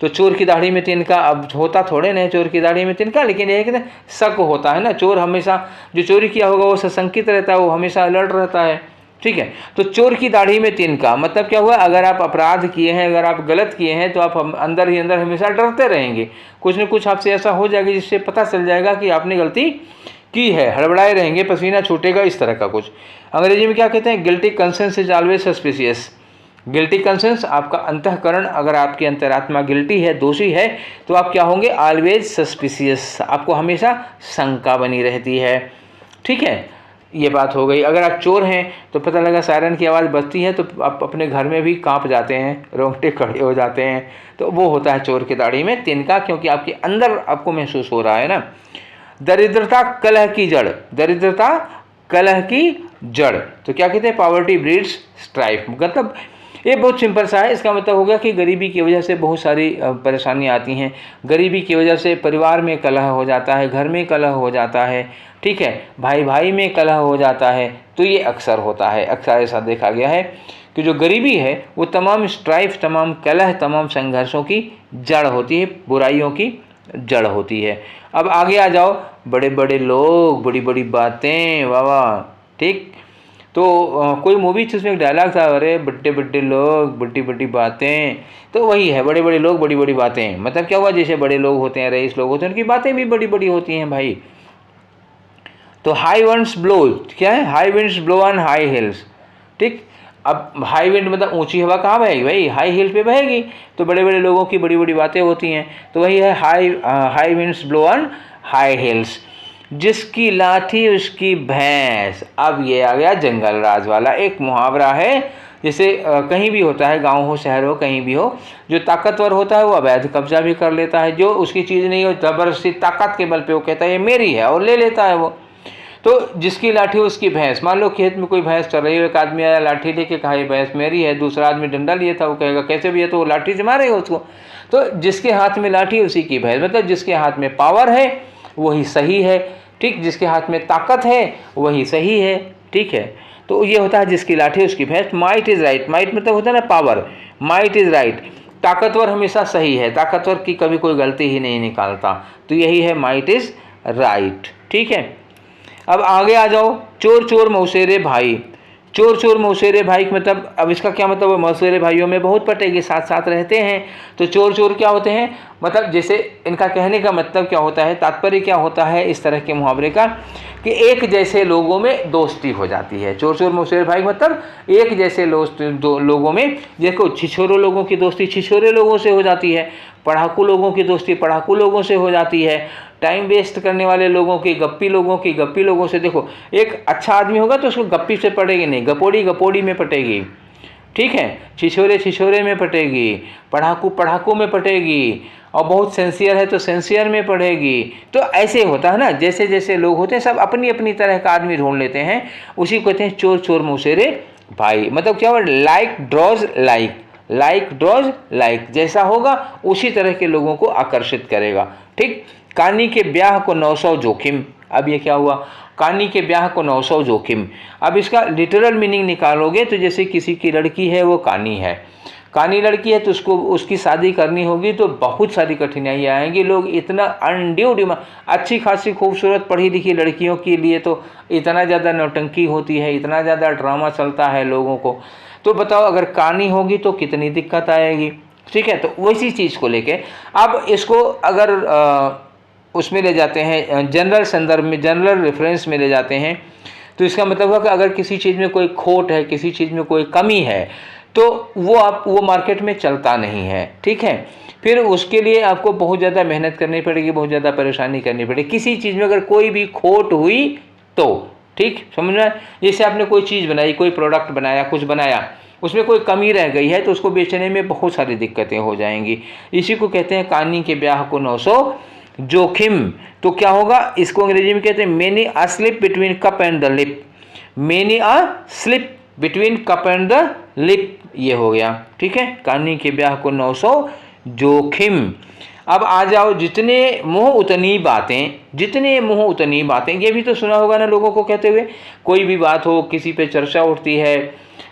तो चोर की दाढ़ी में तिनका, अब होता थोड़े नहीं चोर की दाढ़ी में तिनका, लेकिन ये कि शक होता है ना, चोर हमेशा जो चोरी किया होगा वो सशंकित रहता है, वो हमेशा अलर्ट रहता है। ठीक है, तो चोर की दाढ़ी में तिनका मतलब क्या हुआ, अगर आप अपराध किए हैं, अगर आप गलत किए हैं तो आप अंदर ही अंदर हमेशा डरते रहेंगे, कुछ न कुछ आपसे ऐसा हो जाएगा जिससे पता चल जाएगा कि आपने गलती की है, हड़बड़ाए रहेंगे, पसीना छूटेगा, इस तरह का कुछ। अंग्रेजी में क्या कहते हैं, guilty conscience is always suspicious. Guilty conscience, आपका अंतःकरण, अगर आपकी अंतरात्मा गिल्टी है, दोषी है, तो आप क्या होंगे, ऑलवेज सस्पिशियस, आपको हमेशा शंका बनी रहती है। ठीक है, ये बात हो गई। अगर आप चोर हैं तो पता लगा सायरन की आवाज़ बजती है तो आप अपने घर में भी कांप जाते हैं, रोंगटे खड़े हो जाते हैं, तो वो होता है चोर की दाढ़ी में तिनका, क्योंकि आपके अंदर आपको महसूस हो रहा है ना। दरिद्रता कलह की जड़, दरिद्रता कलह की जड़, तो क्या कहते हैं, पॉवर्टी ब्रीड्स स्ट्राइफ। मतलब ये बहुत सिंपल सा है, इसका मतलब हो गया कि गरीबी की वजह से बहुत सारी परेशानियाँ आती हैं, गरीबी की वजह से परिवार में कलह हो जाता है, घर में कलह हो जाता है, ठीक है, भाई भाई में कलह हो जाता है। तो ये अक्सर होता है, अक्सर ऐसा देखा गया है कि जो गरीबी है वो तमाम स्ट्राइफ, तमाम कलह, तमाम संघर्षों की जड़ होती है, बुराइयों की जड़ होती है। अब आगे आ जाओ, बड़े बड़े लोग, बड़ी बड़ी बातें, वाह वाह। ठीक, तो कोई मूवी थी उसमें एक डायलॉग था, अरे बड़े बड़े लोग बड़ी बड़ी बातें, तो वही है, बड़े बड़े लोग बड़ी बड़ी बातें। मतलब क्या हुआ, जैसे बड़े लोग होते हैं, रईस लोग होते हैं, उनकी बातें भी बड़ी बड़ी होती हैं भाई। तो हाई विंड्स ब्लो, क्या है, high winds blow on high heels. ठीक, अब हाई विंड मतलब ऊंची हवा कहाँ बहेगी भाई, हाई हिल पे बहेगी, तो बड़े बड़े लोगों की बड़ी बड़ी बातें होती हैं। तो वही है high winds blow on high heels. जिसकी लाठी उसकी भैंस। अब ये आ गया जंगल राज वाला, एक मुहावरा है, जैसे कहीं भी होता है, गांव हो शहर हो कहीं भी हो, जो ताकतवर होता है वो अवैध कब्जा भी कर लेता है, जो उसकी चीज़ नहीं हो जबरदस्ती ताकत के बल पे वो कहता है ये मेरी है और ले लेता है वो। तो जिसकी लाठी उसकी भैंस। मान लो खेत में कोई भैंस चल रही है, एक आदमी आया लाठी लेके कहा ये भैंस मेरी है, दूसरा आदमी डंडा लिए था, वो कहेगा कैसे भी है, तो वो लाठी से मारेगा उसको। तो जिसके हाथ में लाठी उसी की भैंस, मतलब जिसके हाथ में पावर है वही सही है, ठीक, जिसके हाथ में ताकत है वही सही है। ठीक है, तो ये होता है जिसकी लाठी उसकी भैंस। माइट इज राइट, माइट मतलब होता है ना पावर, माइट इज राइट, ताकतवर हमेशा सही है, ताकतवर की कभी कोई गलती ही नहीं निकालता, तो यही है माइट इज राइट। ठीक है, अब आगे आ जाओ, चोर चोर मौसेरे भाई। चोर चोर मौसेरे भाई मतलब, अब इसका क्या मतलब, मौसेरे भाइयों में बहुत पटेगी, साथ साथ रहते हैं। तो चोर चोर क्या होते हैं, मतलब जैसे इनका कहने का मतलब क्या होता है, तात्पर्य क्या होता है इस तरह के मुहावरे का, कि एक जैसे लोगों में दोस्ती हो जाती है। चोर चोर मौसेरे भाई मतलब एक जैसे लोगों में, देखो छिछोरे लोगों की दोस्ती छिछोरे लोगों से हो जाती है, पढ़ाकू लोगों की दोस्ती पढ़ाकू लोगों से हो जाती है, टाइम वेस्ट करने वाले लोगों की गप्पी लोगों से। देखो एक अच्छा आदमी होगा तो उसको गप्पी से पटेगी नहीं, गपोड़ी गपोड़ी में पटेगी, ठीक है, छिछोरे छिछोरे में पटेगी, पढ़ाकू पढ़ाकू में पटेगी, और बहुत सेंसियर है तो सेंसियर में पढ़ेगी। तो ऐसे होता है ना, जैसे जैसे लोग होते हैं सब अपनी अपनी तरह का आदमी ढूंढ लेते हैं, उसी को कहते हैं चोर चोर मौसेरे भाई। मतलब क्या हुआ, like draws like, like draws like, जैसा होगा उसी तरह के लोगों को आकर्षित करेगा। ठीक, कानी के ब्याह को 900 जोखिम। अब ये क्या हुआ, कानी के ब्याह को 900 जोखिम। अब इसका लिटरल मीनिंग निकालोगे तो जैसे किसी की लड़की है, वो कानी है, कानी लड़की है, तो उसको उसकी शादी करनी होगी तो बहुत सारी कठिनाइयाँ आएंगी। लोग इतना अनड्यू डिमांड, अच्छी खासी खूबसूरत पढ़ी लिखी लड़कियों के लिए तो इतना ज़्यादा नौटंकी होती है, इतना ज़्यादा ड्रामा चलता है लोगों को। तो बताओ अगर कानी होगी तो कितनी दिक्कत आएगी। ठीक है, तो वैसी चीज़ को लेके अब इसको अगर उसमें ले जाते हैं, जनरल संदर्भ में, जनरल रेफरेंस में ले जाते हैं, तो इसका मतलब है कि अगर किसी चीज़ में कोई खोट है, किसी चीज़ में कोई कमी है, तो वो मार्केट में चलता नहीं है। ठीक है, फिर उसके लिए आपको बहुत ज़्यादा मेहनत करनी पड़ेगी, बहुत ज़्यादा परेशानी करनी पड़ेगी। किसी चीज़ में अगर कोई भी खोट हुई तो, ठीक समझ में, जैसे आपने कोई चीज़ बनाई, कोई प्रोडक्ट बनाया, कुछ बनाया, उसमें कोई कमी रह गई है तो उसको बेचने में बहुत सारी दिक्कतें हो जाएंगी। इसी को कहते हैं कानी के ब्याह को 900 जोखिम। तो क्या होगा, इसको अंग्रेजी में कहते हैं many a slip between cup and the lip, many a slip between cup and the lip, ये हो गया। ठीक है, कानी के ब्याह को 900 जोखिम। अब आ जाओ, जितने मुँह उतनी बातें, जितने मुँह उतनी बातें, ये भी तो सुना होगा ना लोगों को कहते हुए। कोई भी बात हो, किसी पे चर्चा उठती है,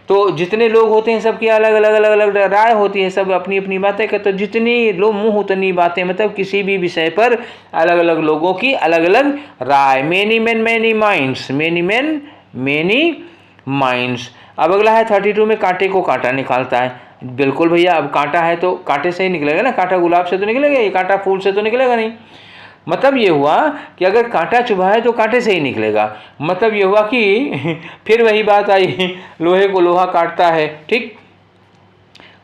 तो जितने लोग होते हैं सबकी अलग अलग अलग अलग राय होती है, सब अपनी अपनी बातें करते। तो जितनी लोग मुँह उतनी बातें, मतलब किसी भी विषय पर अलग अलग लोगों की अलग अलग राय। Many man many minds, many man many minds. अब अगला है 32 में कांटे को कांटा निकालता है। बिल्कुल भैया, अब कांटा है तो कांटे से ही निकलेगा ना, कांटा गुलाब से तो निकलेगा, ये कांटा फूल से तो निकलेगा नहीं। मतलब ये हुआ कि अगर कांटा चुभा है तो कांटे से ही निकलेगा। मतलब ये हुआ कि फिर वही बात आई, लोहे को लोहा काटता है, ठीक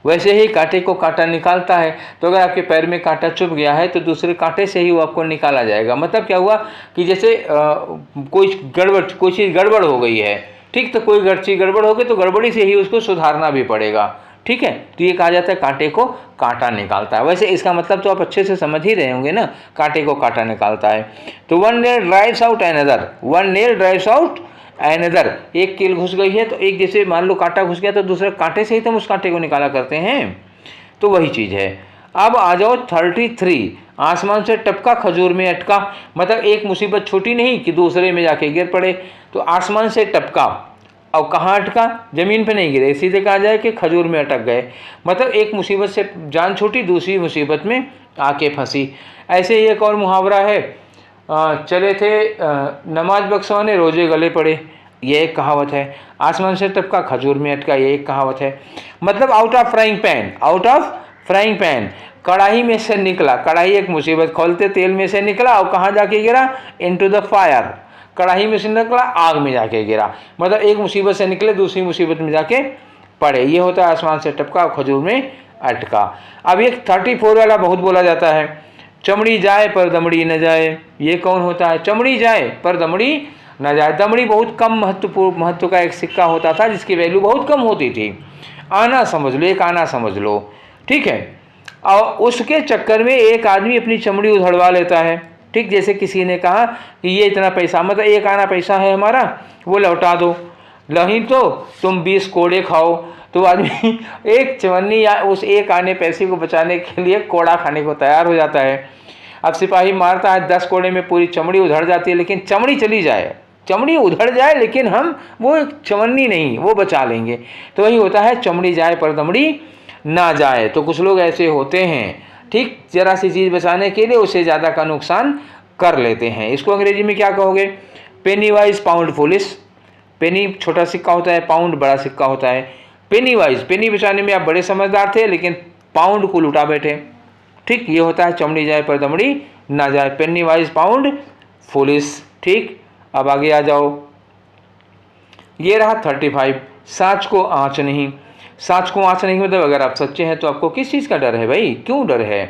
वैसे ही कांटे को कांटा निकालता है। तो अगर आपके पैर में कांटा चुभ गया है तो दूसरे कांटे से ही वो आपको निकाला जाएगा। मतलब क्या हुआ कि जैसे कोई चीज़ गड़बड़ हो गई है, ठीक, तो कोई चीज़ गड़बड़ हो गई तो गड़बड़ी से ही उसको सुधारना भी पड़ेगा। ठीक है, तो ये कहा जाता है कांटे को कांटा निकालता है। वैसे इसका मतलब तो आप अच्छे से समझ ही रहे होंगे ना, कांटे को कांटा निकालता है। तो one nail drives out another, one nail drives out another, एक कील घुस गई है तो एक, जैसे मान लो कांटा घुस गया तो दूसरे कांटे से ही तो हम उस कांटे को निकाला करते हैं, तो वही चीज़ है। अब आ जाओ 33, आसमान से टपका खजूर में अटका। मतलब एक मुसीबत छोटी नहीं कि दूसरे में जाके गिर पड़े, तो आसमान से टपका, और कहाँ अटका, ज़मीन पे नहीं गिरे, सीधे कहा जाए कि खजूर में अटक गए। मतलब एक मुसीबत से जान छूटी, दूसरी मुसीबत में आके फंसी। ऐसे ही एक और मुहावरा है, चले थे नमाज बख्शवाने रोजे गले पड़े, ये एक कहावत है। आसमान से टपका खजूर में अटका, ये एक कहावत है। मतलब out of frying pan, out of frying pan, कढ़ाई में से निकला, कढ़ाई एक मुसीबत, खोलते तेल में से निकला और कहाँ जाके गिरा, इनटू द फायर, कढ़ाई में से निकला आग में जाके गिरा। मतलब एक मुसीबत से निकले दूसरी मुसीबत में जाके पड़े, ये होता है आसमान से टपका और खजूर में अटका। अब एक 34 वाला बहुत बोला जाता है, चमड़ी जाए पर दमड़ी न जाए। ये कौन होता है, चमड़ी जाए पर दमड़ी न जाए। दमड़ी बहुत कम महत्व का एक सिक्का होता था जिसकी वैल्यू बहुत कम होती थी। आना समझ लो, एक आना समझ लो, ठीक है। और उसके चक्कर में एक आदमी अपनी चमड़ी उधड़वा लेता है। ठीक, जैसे किसी ने कहा कि ये इतना पैसा, मतलब एक आना पैसा है हमारा, वो लौटा दो, नहीं तो तुम 20 कोड़े खाओ। तो आदमी एक चवन्नी या उस एक आने पैसे को बचाने के लिए कोड़ा खाने को तैयार हो जाता है। अब सिपाही मारता है, 10 कोड़े में पूरी चमड़ी उधड़ जाती है, लेकिन चमड़ी चली जाए, चमड़ी उधड़ जाए लेकिन हम वो चवन्नी नहीं, वो बचा लेंगे। तो वही होता है, चमड़ी जाए पर दमड़ी ना जाए। तो कुछ लोग ऐसे होते हैं, ठीक, जरा सी चीज़ बचाने के लिए उससे ज़्यादा का नुकसान कर लेते हैं। इसको अंग्रेजी में क्या कहोगे, पेनी वाइज पाउंड फुलिश, पेनी छोटा सिक्का होता है, पाउंड बड़ा सिक्का होता है। पेनी वाइज, पेनी बचाने में आप बड़े समझदार थे, लेकिन पाउंड को लुटा बैठे। ठीक, ये होता है चमड़ी जाए पर दमड़ी ना जाए, पेनी वाइज पाउंड फुलिश। ठीक, अब आगे आ जाओ। ये रहा 35, साँच को आँच नहीं। साँच को आँच नहीं मतलब अगर आप सच्चे हैं तो आपको किस चीज़ का डर है भाई, क्यों डर है?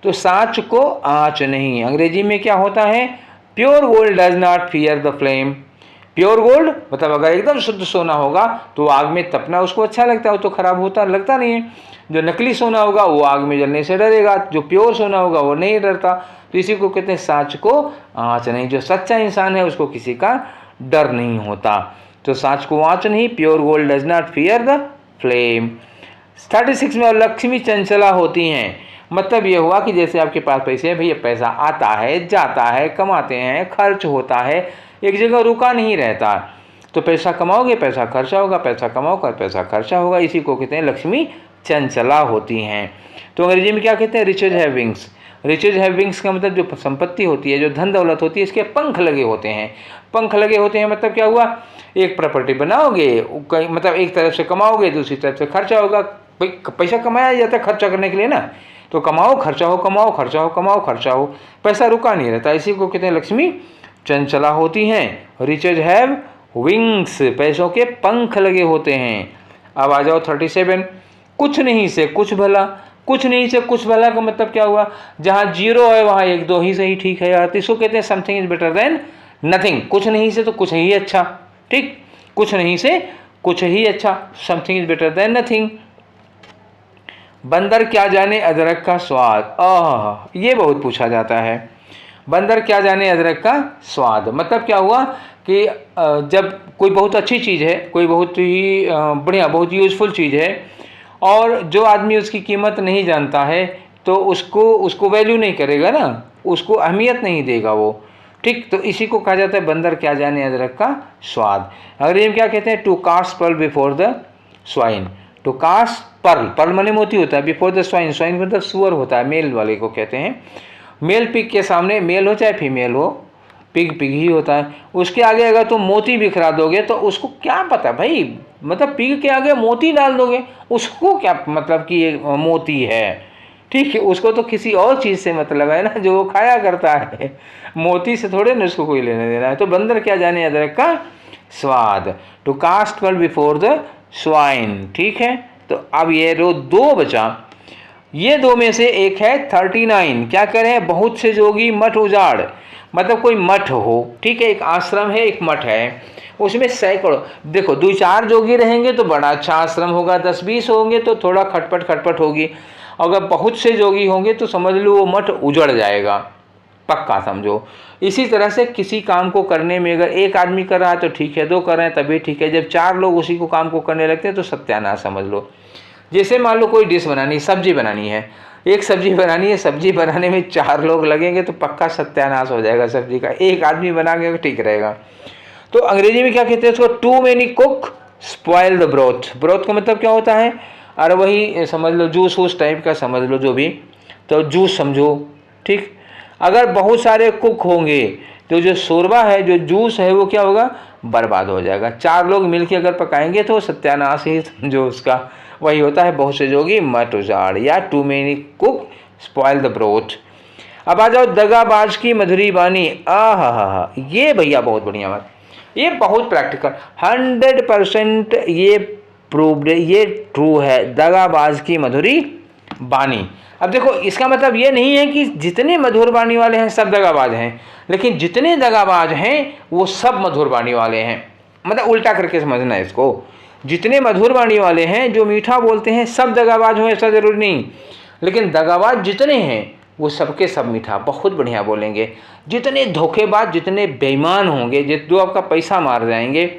तो साँच को आँच नहीं, अंग्रेजी में क्या होता है? Pure gold does not fear the flame. Pure gold मतलब अगर एकदम शुद्ध सोना होगा तो आग में तपना उसको अच्छा लगता है, वो तो खराब होता लगता नहीं है। जो नकली सोना होगा वो आग में जलने से डरेगा, जो प्योर सोना होगा वो नहीं डरता। तो इसी को कहते हैं साँच को आँच नहीं। जो सच्चा इंसान है उसको किसी का डर नहीं होता। तो साँच को आँच नहीं, pure gold does not fear the flame. 36 में लक्ष्मी चंचला होती हैं, मतलब ये हुआ कि जैसे आपके पास पैसे हैं भैया, पैसा आता है जाता है, कमाते हैं, खर्च होता है, एक जगह रुका नहीं रहता। तो पैसा कमाओगे पैसा खर्चा होगा, पैसा कमाओगे पैसा खर्चा होगा। इसी को कहते हैं लक्ष्मी चंचला होती हैं। तो अंग्रेजी में क्या कहते हैं? Riches have wings. Riches have wings का मतलब जो संपत्ति होती है, जो धन दौलत होती है, इसके पंख लगे होते हैं। पंख लगे होते हैं मतलब क्या हुआ? एक प्रॉपर्टी बनाओगे, मतलब एक तरफ से कमाओगे, दूसरी तरफ से खर्चा होगा। पैसा कमाया जाता है खर्चा करने के लिए ना, तो कमाओ खर्चा हो, कमाओ खर्चा हो, कमाओ खर्चा हो, पैसा रुका नहीं रहता। इसी को कहते हैं लक्ष्मी चंचला होती हैं। रिचेज हैव विंग्स, पैसों के पंख लगे होते हैं। अब आ जाओ 37, कुछ नहीं से कुछ भला। कुछ नहीं से कुछ भला का मतलब क्या हुआ? जहाँ जीरो है वहाँ एक दो ही सही। ठीक है यार, इसको कहते हैं something is better than nothing. कुछ नहीं से तो कुछ ही अच्छा। ठीक, कुछ नहीं से कुछ ही अच्छा, something is better than nothing. बंदर क्या जाने अदरक का स्वाद। ये बहुत पूछा जाता है। बंदर क्या जाने अदरक का स्वाद मतलब क्या हुआ कि जब कोई बहुत अच्छी चीज़ है, कोई बहुत ही बढ़िया, बहुत यूज़फुल चीज़ है, और जो आदमी उसकी कीमत नहीं जानता है तो उसको वैल्यू नहीं करेगा ना, उसको अहमियत नहीं देगा वो। ठीक, तो इसी को कहा जाता है बंदर क्या जाने अदरक का स्वाद। अंग्रेजी में क्या कहते हैं? To cast pearl before the swine. To cast pearl, pearl माने मोती होता है, बिफोर द स्वाइन, स्वाइन मतलब सुअर होता है, मेल वाले को कहते हैं। मेल पिग के सामने, मेल हो चाहे फीमेल हो, पिग पिग ही होता है, उसके आगे अगर तुम मोती बिखरा दोगे तो उसको क्या पता भाई, मतलब पिग के आगे मोती डाल दोगे, उसको क्या मतलब कि ये मोती है। ठीक है, उसको तो किसी और चीज़ से मतलब है ना, जो वो खाया करता है, मोती से थोड़े ना उसको कोई लेना देना है। तो बंदर क्या जाने अदरक का स्वाद। To cast pearl before the swine. ठीक है, तो अब ये दो बचा। ये दो में से एक है 39। क्या करें? बहुत से जोगी मठ उजाड़, मतलब कोई मठ हो। ठीक है, एक आश्रम है, एक मठ है, उसमें सैकड़ों, देखो 2-4 जोगी रहेंगे तो बड़ा अच्छा आश्रम होगा, 10-20 होंगे तो थोड़ा खटपट खटपट होगी। अगर बहुत से जोगी होंगे तो समझ लो वो मठ उजड़ जाएगा, पक्का समझो। इसी तरह से किसी काम को करने में अगर एक आदमी कर रहा है तो ठीक है, 2 कर रहे हैं तभी ठीक है, जब 4 लोग उसी को काम को करने लगते हैं तो सत्यानाश समझ लो। जैसे मान लो कोई डिश बनानी, सब्जी बनानी है, एक सब्जी बनानी है, सब्जी बनाने में 4 लोग लगेंगे तो पक्का सत्यानाश हो जाएगा सब्जी का। एक आदमी बनाएगा ठीक रहेगा। तो अंग्रेजी में क्या कहते हैं उसको? Too many cook spoil the broth. Broth का मतलब क्या होता है? अरे वही समझ लो जूस वूस टाइप का समझ लो, जो भी, तो जूस समझो। ठीक, अगर बहुत सारे कुक होंगे तो जो शोरबा है, जो जूस है, वो क्या होगा? बर्बाद हो जाएगा। 4 लोग मिलकर अगर पकाएंगे तो सत्यानाश ही समझो उसका। वही होता है बहुत से जोगी मठ उजाड़, या too many cook spoil the broth. अब आ जाओ दगाबाज की मधुरी बानी। ये भैया बहुत बढ़िया बात, ये बहुत प्रैक्टिकल, 100% ये प्रूव्ड, ये ट्रू है। दगाबाज की मधुरी बानी। अब देखो इसका मतलब ये नहीं है कि जितने मधुर बानी वाले हैं सब दगाबाज हैं, लेकिन जितने दगाबाज हैं वो सब मधुर बानी वाले हैं। मतलब उल्टा करके समझना है इसको, जितने मधुर बानी वाले हैं जो मीठा बोलते हैं सब दगाबाज हो ऐसा जरूरी नहीं, लेकिन दगाबाज जितने हैं वो सबके सब मीठा बहुत बढ़िया बोलेंगे। जितने धोखेबाज, जितने बेईमान होंगे, जो आपका पैसा मार जाएंगे,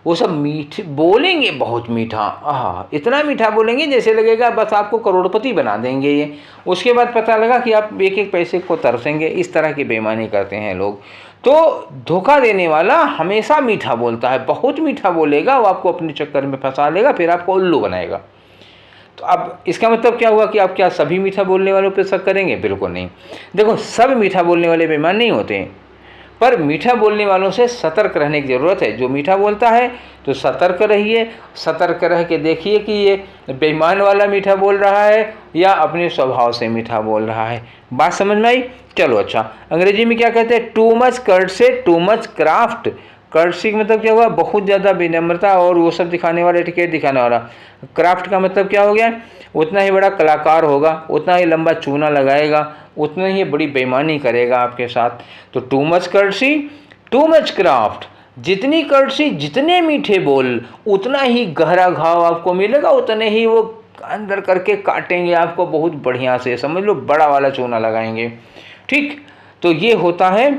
वो सब मीठे बोलेंगे, बहुत मीठा। इतना मीठा बोलेंगे जैसे लगेगा बस आपको करोड़पति बना देंगे ये। उसके बाद पता लगा कि आप एक एक पैसे को तरसेंगे। इस तरह की बेईमानी करते हैं लोग। तो धोखा देने वाला हमेशा मीठा बोलता है, बहुत मीठा बोलेगा, वो आपको अपने चक्कर में फंसा लेगा, फिर आपको उल्लू बनाएगा। तो अब इसका मतलब क्या हुआ कि आप क्या सभी मीठा बोलने वालों पर शक करेंगे? बिल्कुल नहीं। देखो सब मीठा बोलने वाले बेईमान नहीं होते हैं, पर मीठा बोलने वालों से सतर्क रहने की ज़रूरत है। जो मीठा बोलता है तो सतर्क रहिए, सतर्क रह के देखिए कि ये बेईमान वाला मीठा बोल रहा है या अपने स्वभाव से मीठा बोल रहा है। बात समझ में आई? चलो अच्छा, अंग्रेजी में क्या कहते हैं? Too much courtesy too much craft. Courtesy का मतलब क्या हुआ? बहुत ज़्यादा विनम्रता और वो सब दिखाने वाला, एटिकेट दिखाने वाला। क्राफ्ट का मतलब क्या हो गया? उतना ही बड़ा कलाकार होगा, उतना ही लंबा चूना लगाएगा, उतना ही बड़ी बेईमानी करेगा आपके साथ। तो too much courtesy too much craft. जितनी कर्टसी, जितने मीठे बोल, उतना ही गहरा घाव आपको मिलेगा, उतने ही वो अंदर करके काटेंगे आपको बहुत बढ़िया से, समझ लो बड़ा वाला चूना लगाएंगे। ठीक, तो ये होता है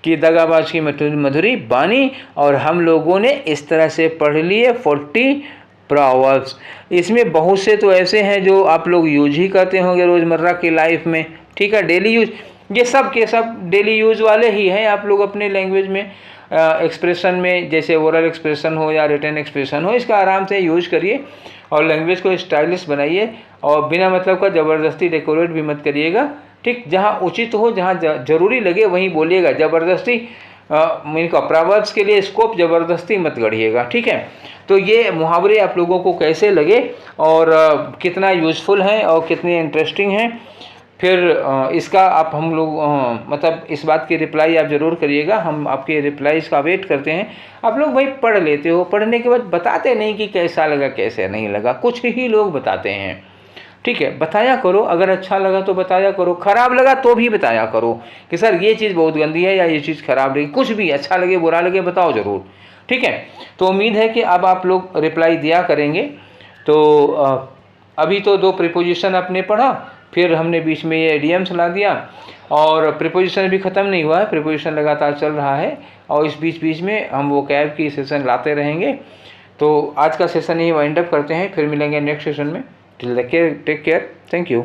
कि दगाबाज की मधुरी बानी। और हम लोगों ने इस तरह से पढ़ लिए 40 प्रोवर्ब्स। इसमें बहुत से तो ऐसे हैं जो आप लोग यूज ही करते होंगे रोज़मर्रा की लाइफ में, ठीक है, डेली यूज। ये सब के सब डेली यूज वाले ही हैं। आप लोग अपने लैंग्वेज में एक्सप्रेशन में, जैसे ओरल एक्सप्रेशन हो या रिटन एक्सप्रेशन हो, इसका आराम से यूज करिए और लैंग्वेज को स्टाइलिश बनाइए और बिना मतलब का ज़बरदस्ती डेकोरेट भी मत करिएगा। ठीक, जहाँ उचित हो, जहाँ जरूरी लगे वहीं बोलिएगा। ज़बरदस्ती इनका प्रोवर्ब्स के लिए स्कोप ज़बरदस्ती मत गढ़िएगा। ठीक है, तो ये मुहावरे आप लोगों को कैसे लगे और कितना यूज़फुल हैं और कितने इंटरेस्टिंग हैं, फिर इसका आप हम लोग मतलब इस बात की रिप्लाई आप ज़रूर करिएगा। हम आपके रिप्लाईज़ का वेट करते हैं। आप लोग भाई पढ़ लेते हो, पढ़ने के बाद बताते नहीं कि कैसा लगा कैसे नहीं लगा, कुछ ही लोग बताते हैं। ठीक है, बताया करो, अगर अच्छा लगा तो बताया करो, ख़राब लगा तो भी बताया करो कि सर ये चीज़ बहुत गंदी है या ये चीज़ ख़राब लगी, कुछ भी अच्छा लगे बुरा लगे बताओ ज़रूर। ठीक है, तो उम्मीद है कि अब आप लोग रिप्लाई दिया करेंगे। तो अभी तो 2 प्रीपोजिशन आपने पढ़ा, फिर हमने बीच में ये इडियम्स ला दिया और प्रीपोजिशन भी ख़त्म नहीं हुआ है, प्रीपोजिशन लगातार चल रहा है और इस बीच में हम वो कैब की सेशन लाते रहेंगे। तो आज का सेशन यही वाइंड अप करते हैं, फिर मिलेंगे नेक्स्ट सेशन में। Till take care, thank you.